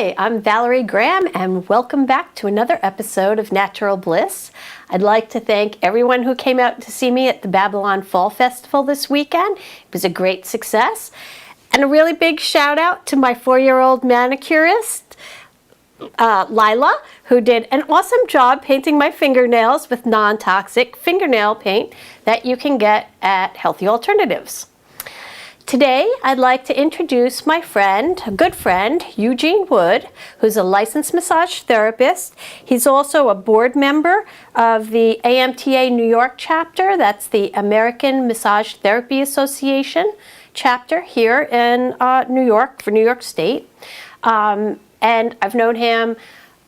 Hi, I'm Valerie Graham, and welcome back to another episode of Natural Bliss. I'd like to thank everyone who came out to see me at the Babylon Fall Festival this weekend. It was a great success. And a really big shout out to my 4-year-old manicurist, Lila, who did an awesome job painting my fingernails with non-toxic fingernail paint that you can get at Healthy Alternatives. Today, I'd like to introduce my friend, a good friend, Eugene Wood, who's a licensed massage therapist. He's also a board member of the AMTA New York chapter. That's the American Massage Therapy Association chapter here in New York, for New York State. And I've known him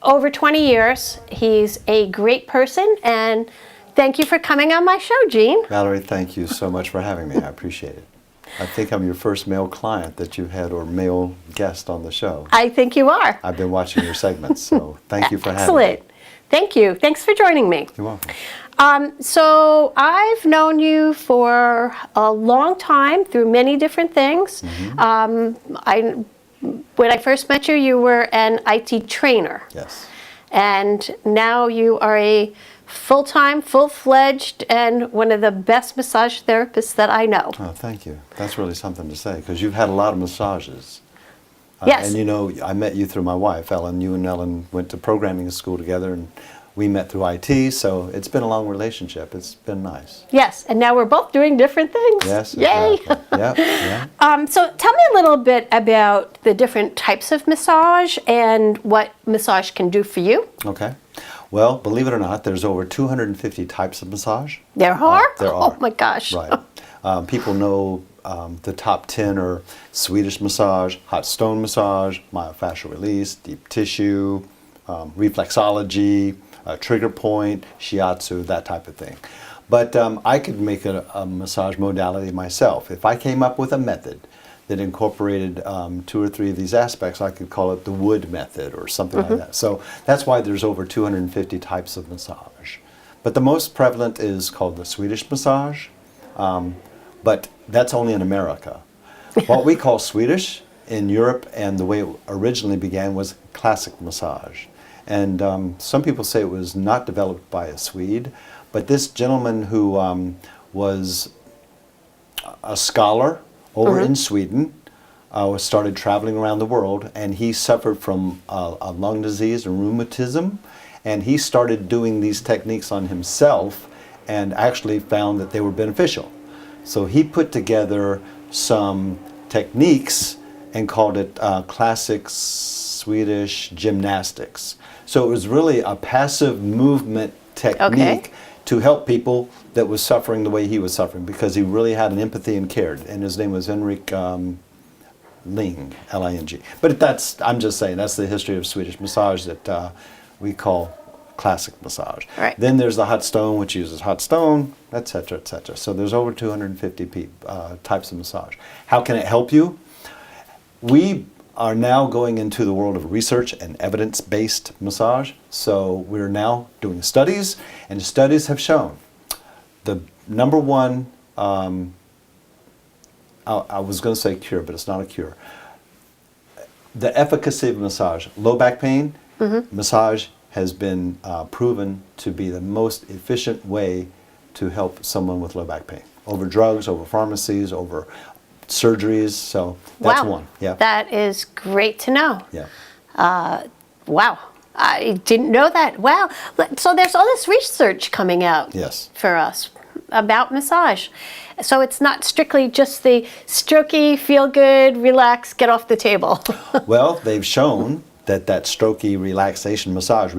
over 20 years. He's a great person, and thank you for coming on my show, Gene. Valerie, thank you so much for having me. I appreciate it. I think I'm your first male client that you've had, or male guest on the show. I think you are. I've been watching your segments, so thank you for having me. Excellent. Thank you. Thanks for joining me. You're welcome. So I've known you for a long time through many different things. Mm-hmm. When I first met you, you were an IT trainer. Yes. And now you are a full-time, full-fledged, and one of the best massage therapists that I know. Oh, thank you. That's really something to say, because you've had a lot of massages. Yes. And you know, I met you through my wife, Ellen. You and Ellen went to programming school together, and we met through IT, so it's been a long relationship. It's been nice. Yes, and now we're both doing different things. Yes, Yay! exactly. Yeah. So tell me a little bit about the different types of massage and what massage can do for you. Okay. Well, believe it or not, there's over 250 types of massage. There are? There are. Oh my gosh. Right. People know the top 10 are Swedish massage, hot stone massage, myofascial release, deep tissue, reflexology, trigger point, shiatsu, that type of thing. But I could make a massage modality myself. If I came up with a method that incorporated 2 or 3 of these aspects, I could call it the Wood method or something like that. So that's why there's over 250 types of massage. But the most prevalent is called the Swedish massage, but that's only in America. What we call Swedish in Europe, and the way it originally began, was classic massage. And some people say it was not developed by a Swede, but this gentleman who was a scholar over in Sweden, started traveling around the world, and he suffered from a lung disease and rheumatism, and he started doing these techniques on himself and actually found that they were beneficial. So he put together some techniques and called it classic Swedish gymnastics. So it was really a passive movement technique to help people that was suffering the way he was suffering, because he really had an empathy and cared. And his name was Henrik Ling, L-I-N-G. But I'm just saying, that's the history of Swedish massage that we call classic massage. Right. Then there's the hot stone, which uses hot stone, etc., etc. So there's over 250 types of massage. How can it help you? We are now going into the world of research and evidence-based massage. So we're now doing studies, and studies have shown the number one, I was going to say cure, but it's not a cure. The efficacy of massage, low back pain, massage has been proven to be the most efficient way to help someone with low back pain, over drugs, over pharmacies, over surgeries. So that's one. Yeah. That is great to know. Yeah. Wow. I didn't know that. Wow. So there's all this research coming out for us about massage. So it's not strictly just the strokey, feel good, relax, get off the table. Well, they've shown that strokey relaxation massage,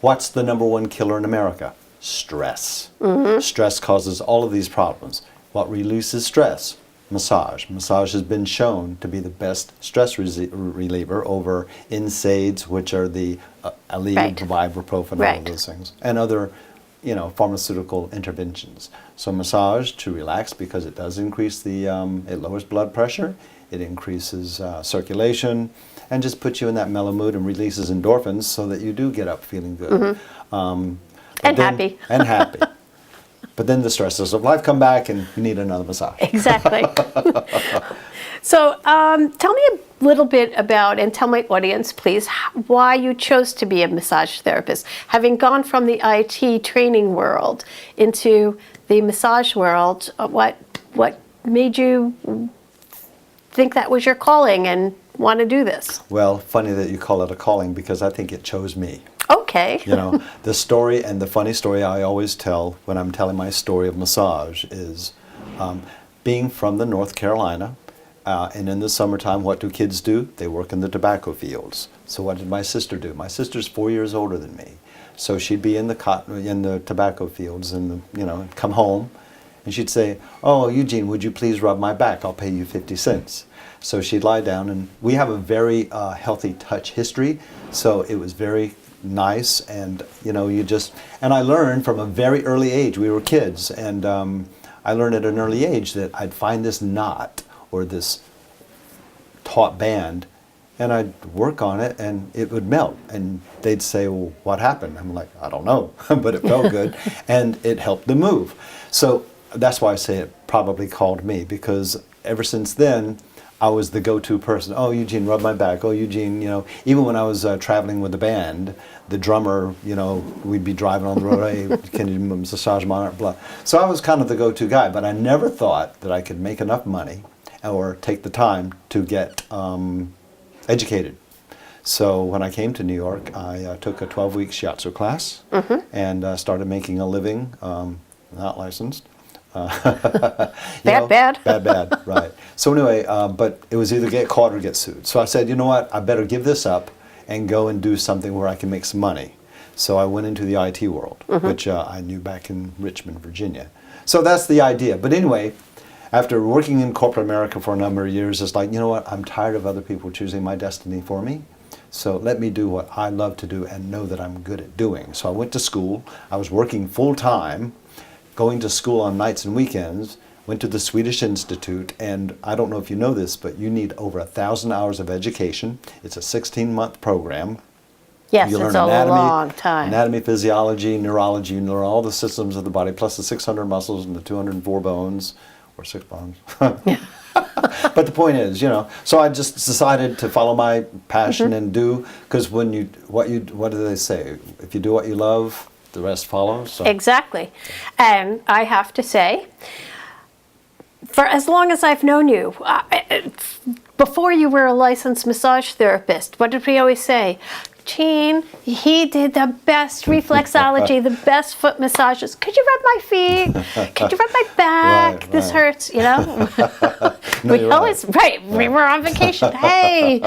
what's the number one killer in America? Stress. Stress causes all of these problems. What releases stress? Massage. Massage has been shown to be the best stress reliever over NSAIDs, which are the Aleve, ibuprofen, all of those things, and other, pharmaceutical interventions. So massage to relax, because it does increase it lowers blood pressure, it increases circulation, and just puts you in that mellow mood and releases endorphins so that you do get up feeling good. And happy. And happy. But then the stresses of life come back and you need another massage. Exactly. So tell me a little bit about, and tell my audience, please, why you chose to be a massage therapist. Having gone from the IT training world into the massage world, what made you think that was your calling and want to do this? Well, funny that you call it a calling, because I think it chose me. Okay. You know, the story, and the funny story I always tell when I'm telling my story of massage is being from the North Carolina, and in the summertime, what do kids do? They work in the tobacco fields. So what did my sister do? My sister's 4 years older than me. So she'd be in the tobacco fields, and come home, and she'd say, "Oh, Eugene, would you please rub my back? I'll pay you 50 cents." So she'd lie down, and we have a very healthy touch history. So it was very nice, and and I learned from a very early age. We were kids, and I learned at an early age that I'd find this knot or this taut band, and I'd work on it, and it would melt. And they'd say, "Well, what happened?" I'm like, "I don't know," but it felt good, and it helped them move. So that's why I say it probably called me, because ever since then, I was the go-to person. "Oh, Eugene, rub my back. Oh, Eugene," even when I was traveling with the band, the drummer, we'd be driving on the road, "Hey, can you massage my arm?" Blah. So I was kind of the go-to guy, but I never thought that I could make enough money or take the time to get educated. So when I came to New York, I took a 12-week shiatsu class and started making a living, not licensed. Bad, right. So anyway, but it was either get caught or get sued. So I said, you know what, I better give this up and go and do something where I can make some money. So I went into the IT world, which I knew back in Richmond, Virginia. So that's the idea. But anyway, after working in corporate America for a number of years, it's like, you know what, I'm tired of other people choosing my destiny for me. So let me do what I love to do and know that I'm good at doing. So I went to school. I was working full time, going to school on nights and weekends, went to the Swedish Institute, and I don't know if you know this, but you need over 1,000 hours of education. It's a 16-month program. Yes, you learn it's a anatomy, long time. Anatomy, physiology, neurology, you learn all the systems of the body, plus the 600 muscles and the 204 bones, or 6 bones. But the point is, so I just decided to follow my passion and do, because what do they say? If you do what you love, the rest follows. So. Exactly. And I have to say, for as long as I've known you, before you were a licensed massage therapist, what did we always say? Gene, he did the best reflexology, the best foot massages. Could you rub my feet? Could you rub my back? Right, this right. hurts, No, we always, right, we were on vacation. Hey,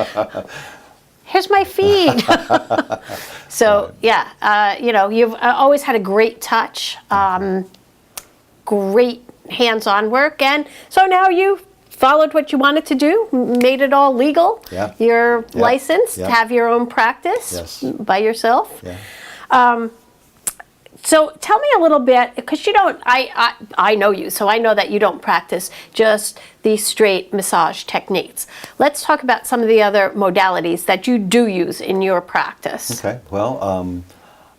here's my feet. So, yeah, you've always had a great touch, great hands-on work. And so now you followed what you wanted to do, made it all legal. Yeah. You're licensed, Yeah. have your own practice by yourself. Yeah. So tell me a little bit, because you don't, I know you, so I know that you don't practice just the straight massage techniques. Let's talk about some of the other modalities that you do use in your practice. Okay. Well,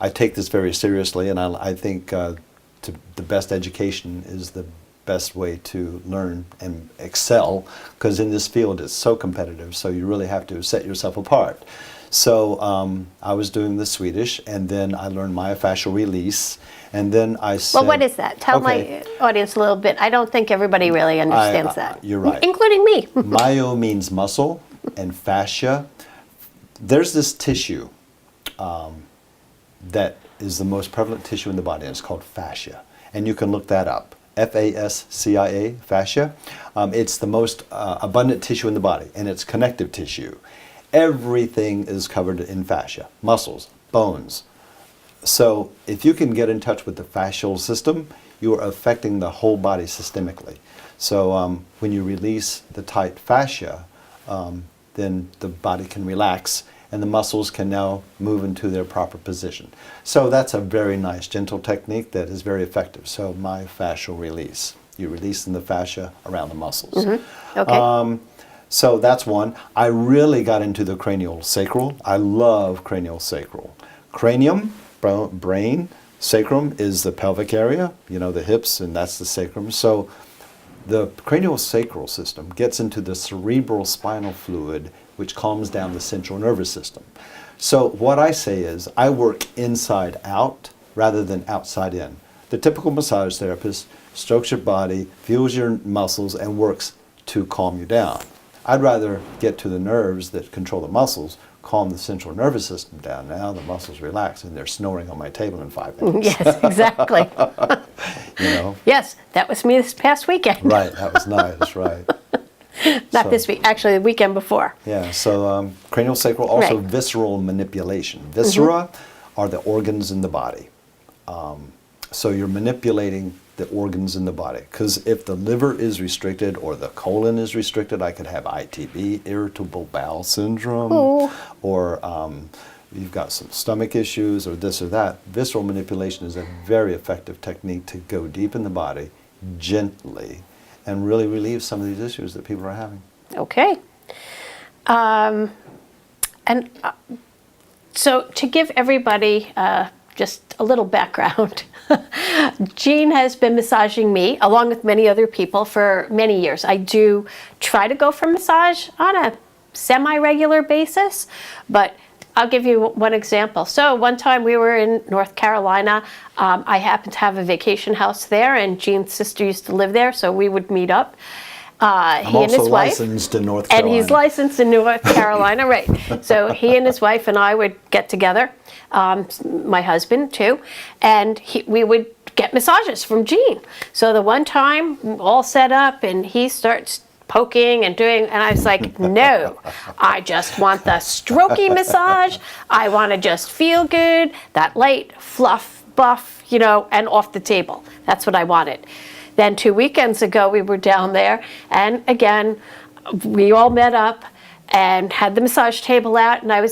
I take this very seriously, and I think the best education is the best way to learn and excel, because in this field it's so competitive, so you really have to set yourself apart. So I was doing the Swedish, and then I learned Fascial Release, and then I said... Well, what is that? Tell my audience a little bit. I don't think everybody really understands that. You're right. Including me. Myo means muscle, and fascia. There's this tissue that is the most prevalent tissue in the body, and it's called fascia. And you can look that up. Fascia, fascia. It's the most abundant tissue in the body, and it's connective tissue. Everything is covered in fascia, muscles, bones. So if you can get in touch with the fascial system, you are affecting the whole body systemically. So when you release the tight fascia, then the body can relax, and the muscles can now move into their proper position. So that's a very nice, gentle technique that is very effective. So Fascial Release. You release in the fascia around the muscles. Mm-hmm. Okay. So that's one. I really got into the cranial sacral. I love cranial sacral. Cranium, brain, sacrum is the pelvic area, the hips, and that's the sacrum. So The cranial sacral system gets into the cerebral spinal fluid, which calms down the central nervous system. So what I say is I work inside out rather than outside in. The typical massage therapist strokes your body, feels your muscles, and works to calm you down. I'd rather get to the nerves that control the muscles, calm the central nervous system down. Now the muscles relax and they're snoring on my table in 5 minutes. Yes, exactly. You know? Yes, that was me this past weekend. Right, that was nice, right. Not So- this week, actually the weekend before. Yeah, so cranial sacral, also Right. visceral manipulation. Viscera are the organs in the body. So you're manipulating the organs in the body. Because if the liver is restricted or the colon is restricted, I could have ITB, irritable bowel syndrome, or you've got some stomach issues or this or that. Visceral manipulation is a very effective technique to go deep in the body, gently, and really relieve some of these issues that people are having. Okay. So to give everybody just a little background, Jean has been massaging me, along with many other people, for many years. I do try to go for massage on a semi-regular basis, but I'll give you one example. So one time we were in North Carolina. I happened to have a vacation house there, and Jean's sister used to live there, so we would meet up. I'm He and his also wife, licensed in North and Carolina. he's licensed in North Carolina, right? So he and his wife and I would get together, my husband too, and we would get massages from Jean. So the one time, all set up, and he starts poking and doing, and I was like, no, I just want the strokey massage. I want to just feel good, that light fluff, buff, you know, and off the table. That's what I wanted. Then 2 weekends ago, we were down there, and again, we all met up and had the massage table out, and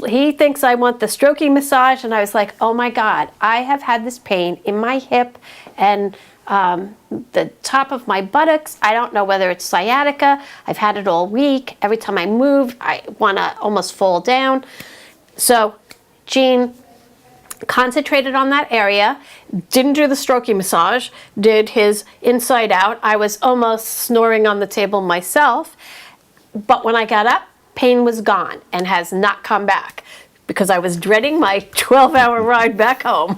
he thinks I want the strokey massage, and I was like, oh my God, I have had this pain in my hip and the top of my buttocks. I don't know whether it's sciatica. I've had it all week. Every time I move, I want to almost fall down. So Jean concentrated on that area, didn't do the strokey massage, did his inside out. I was almost snoring on the table myself, but when I got up, pain was gone and has not come back because I was dreading my 12-hour ride back home.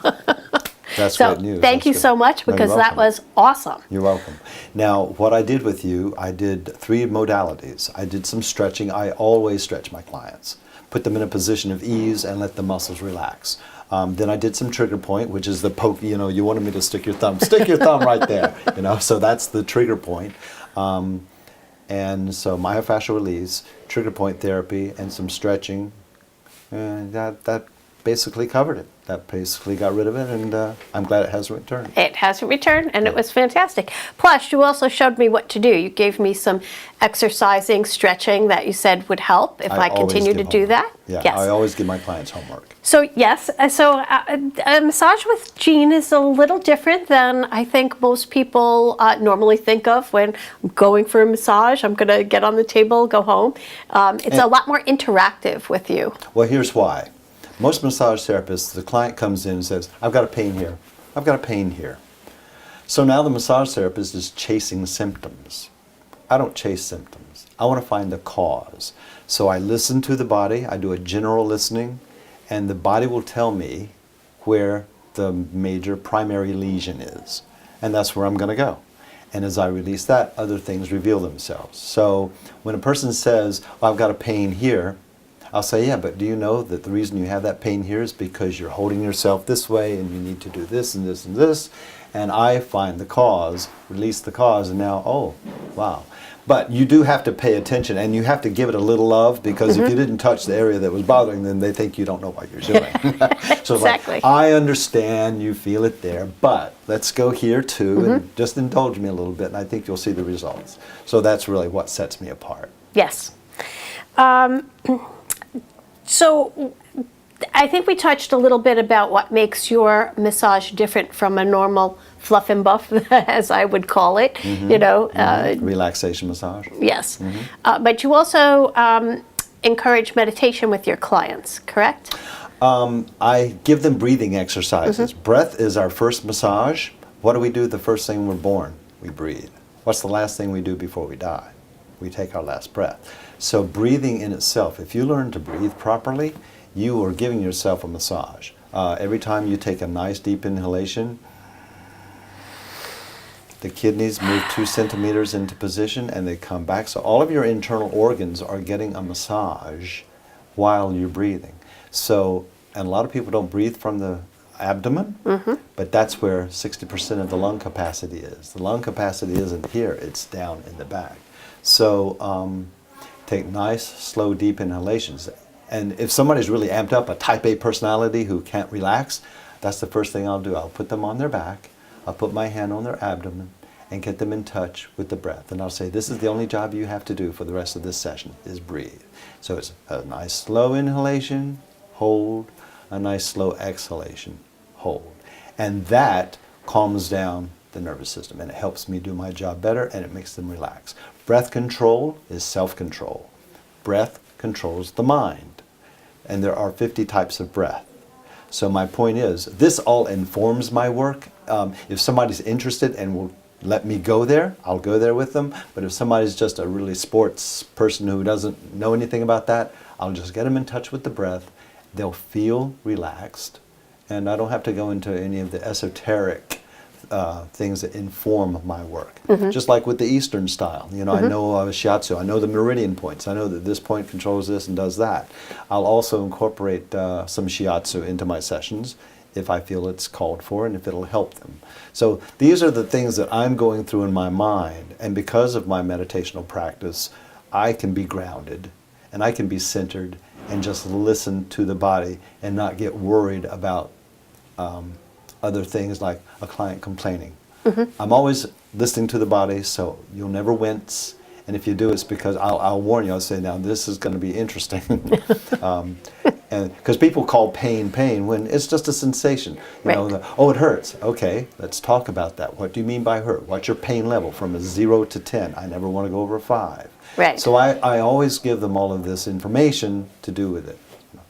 That's So great news. thank That's you great. so much, No, because you're that welcome. was awesome. You're welcome. Now, what I did with you, I did 3 modalities. I did some stretching. I always stretch my clients. Put them in a position of ease and let the muscles relax. Then I did some trigger point, which is the poke. You know, you wanted me to stick your thumb right there. You know, so that's the trigger point. And so myofascial release, trigger point therapy, and some stretching, and that basically covered it. That basically got rid of it, and I'm glad it hasn't returned. It hasn't returned, and it was fantastic. Plus, you also showed me what to do. You gave me some exercising, stretching that you said would help if I always continue to give do homework. that. Yeah, Yes. I always give my clients homework. So yes, a massage with Jean is a little different than I think most people normally think of when I'm going for a massage. I'm going to get on the table, go home. It's a lot more interactive with you. Well, here's why. Most massage therapists, the client comes in and says, I've got a pain here. I've got a pain here. So now the massage therapist is chasing symptoms. I don't chase symptoms. I want to find the cause. So I listen to the body. I do a general listening, and the body will tell me where the major primary lesion is. And that's where I'm going to go. And as I release that, other things reveal themselves. So when a person says, I've got a pain here, I'll say, yeah, but do you know that the reason you have that pain here is because you're holding yourself this way and you need to do this and this and this. And I find the cause, release the cause, and now, oh, wow. But you do have to pay attention, and you have to give it a little love, because if you didn't touch the area that was bothering them, they think you don't know what you're doing. So Exactly. like, I understand you feel it there, but let's go here too, and just indulge me a little bit, and I think you'll see the results. So that's really what sets me apart. Yes. So I think we touched a little bit about what makes your massage different from a normal fluff and buff, as I would call it. You know, Relaxation massage. yes. But you also encourage meditation with your clients, correct? I give them breathing exercises. Breath is our first massage. What do we do the first thing we're born? We breathe. What's the last thing we do before we die? We take our last breath. So breathing in itself, if you learn to breathe properly, you are giving yourself a massage. Every time you take a nice deep inhalation, the kidneys move 2 centimeters into position and they come back. So all of your internal organs are getting a massage while you're breathing. So, and a lot of people don't breathe from the abdomen, but that's where 60% of the lung capacity is. The lung capacity isn't here, it's down in the back. So take nice, slow, deep inhalations. And if somebody's really amped up, a type A personality who can't relax, that's the first thing I'll do. I'll put them on their back, I'll put my hand on their abdomen, and get them in touch with the breath. And I'll say, this is the only job you have to do for the rest of this session, is breathe. So it's a nice slow inhalation, hold, a nice slow exhalation, hold. And that calms down the nervous system, and it helps me do my job better, and it makes them relax. Breath control is self-control. Breath controls the mind. And there are 50 types of breath. So my point is, this all informs my work. If somebody's interested and will let me go there, I'll go there with them. But if somebody's just a really sports person who doesn't know anything about that, I'll just get them in touch with the breath. They'll feel relaxed. And I don't have to go into any of the esoteric things that inform my work. Just like with the Eastern style. You know, I know shiatsu, I know the meridian points, I know that this point controls this and does that. I'll also incorporate some shiatsu into my sessions if I feel it's called for and if it'll help them. So these are the things that I'm going through in my mind, and because of my meditational practice, I can be grounded and I can be centered and just listen to the body and not get worried about other things like a client complaining. I'm always listening to the body, so you'll never wince. And if you do, it's because I'll warn you. I'll say, now this is going to be interesting. And because people call pain when it's just a sensation. You know, oh, it hurts. Okay, let's talk about that. What do you mean by hurt? What's your pain level from a 0 to 10? I never want to go over a 5. Right. So I always give them all of this information to do with it.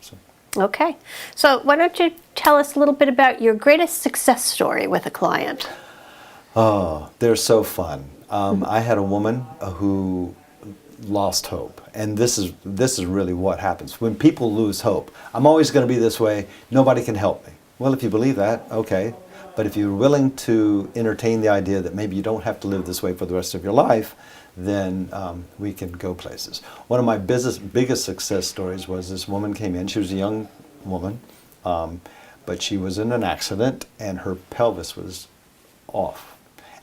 So. Okay. So why don't you tell us a little bit about your greatest success story with a client? Oh, they're so fun. I had a woman who lost hope, and this is really what happens when people lose hope. I'm always going to be this way. Nobody can help me. Well, if you believe that, okay. But if you're willing to entertain the idea that maybe you don't have to live this way for the rest of your life, then we can go places. One of my biggest success stories was this woman came in. She was a young woman, but she was in an accident, and her pelvis was off.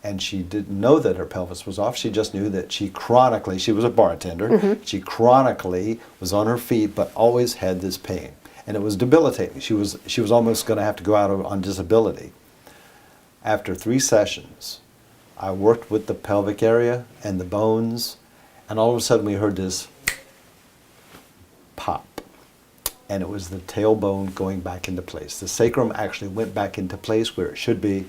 And she didn't know that her pelvis was off. She just knew that she was a bartender, she chronically was on her feet, but always had this pain. And it was debilitating. She was almost going to have to go out on disability. After 3 sessions, I worked with the pelvic area and the bones, and all of a sudden we heard this pop. And it was the tailbone going back into place. The sacrum actually went back into place where it should be.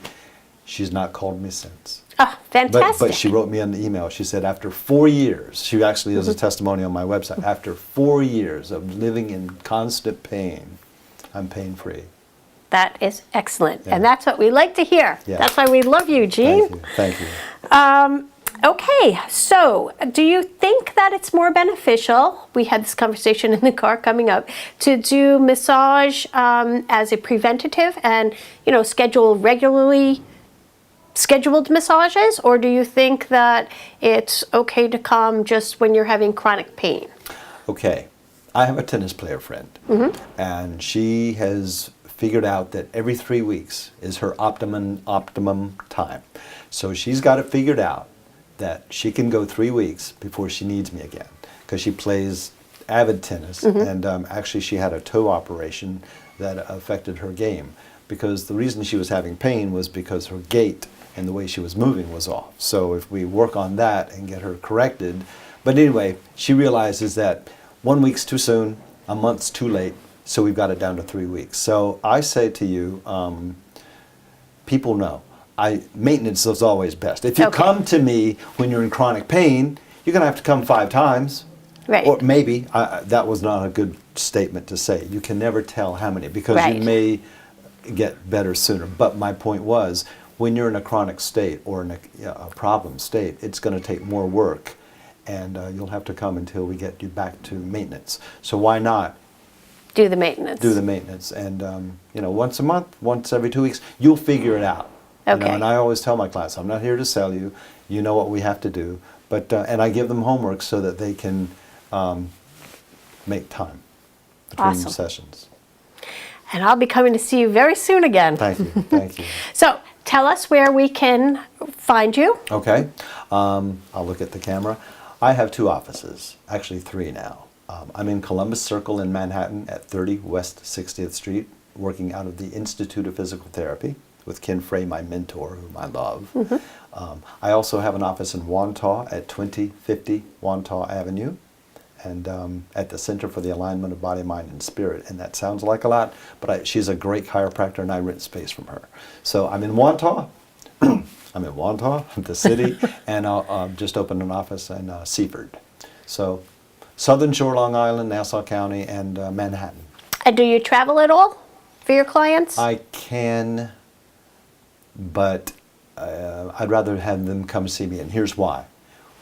She's not called me since. Oh, fantastic. But she wrote me an email. She said after 4 years, she actually has a testimony on my website, after 4 years of living in constant pain, I'm pain-free. That is excellent. Yeah. And that's what we like to hear. Yeah. That's why we love you, Gene. Thank you. Okay, so do you think that it's more beneficial, we had this conversation in the car coming up, to do massage as a preventative and, you know, scheduled massages, or do you think that it's okay to come just when you're having chronic pain? Okay, I have a tennis player friend, and she has figured out that every 3 weeks is her optimum time. So she's got it figured out that she can go 3 weeks before she needs me again, because she plays avid tennis, and actually she had a toe operation that affected her game, because the reason she was having pain was because her gait and the way she was moving was off. So if we work on that and get her corrected, but anyway, she realizes that 1 week's too soon, a month's too late, so we've got it down to 3 weeks. So I say to you, people know, maintenance is always best. If you come to me when you're in chronic pain, you're going to have to come 5 times. Right. Or maybe, that was not a good statement to say. You can never tell how many, because you may get better sooner. But my point was, when you're in a chronic state or in a problem state, it's going to take more work, and you'll have to come until we get you back to maintenance. So why not Do the maintenance. do the maintenance? And once a month, once every 2 weeks, you'll figure it out. Okay. And I always tell my class, I'm not here to sell you. You know what we have to do. But and I give them homework so that they can make time between Awesome. sessions. And I'll be coming to see you very soon again. Thank you. Thank you. So tell us where we can find you. Okay. I'll look at the camera. I have 2 offices, actually 3 now. I'm in Columbus Circle in Manhattan at 30 West 60th Street, working out of the Institute of Physical Therapy with Ken Frey, my mentor, whom I love. I also have an office in Wantagh at 2050 Wantagh Avenue, and at the Center for the Alignment of Body, Mind, and Spirit. And that sounds like a lot, but she's a great chiropractor, and I rent space from her. So I'm in Wantagh. I'm in Wantagh, the city, and I'll just open an office in Seaford. So Southern Shore, Long Island, Nassau County, and Manhattan. And do you travel at all for your clients? I can, but I'd rather have them come see me, and here's why.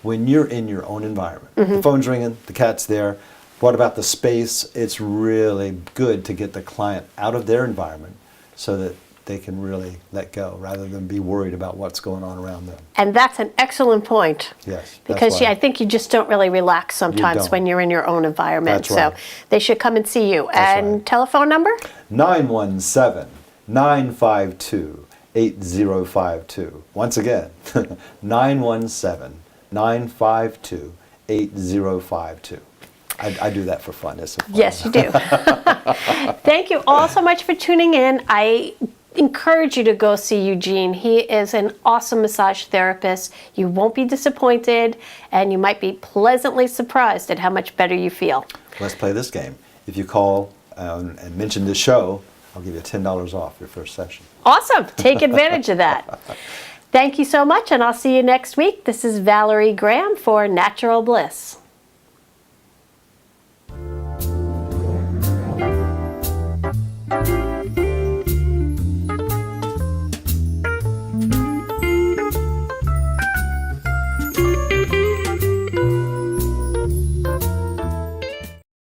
When you're in your own environment, the phone's ringing, the cat's there, what about the space? It's really good to get the client out of their environment so that they can really let go rather than be worried about what's going on around them. And that's an excellent point. Yes. Because I think you just don't really relax sometimes don't. when you're in your own environment. That's right. So they should come and see you. That's And right. telephone number? 917-952-8052. Once again, 917-952-8052. I do that for fun. It's fun. Yes, you do. Thank you all so much for tuning in. I encourage you to go see Eugene. He is an awesome massage therapist. You won't be disappointed, and you might be pleasantly surprised at how much better you feel. Let's play this game. If you call and mention this show, I'll give you $10 off your first session. Awesome. Take advantage of that. Thank you so much, and I'll see you next week. This is Valerie Graham for Natural Bliss.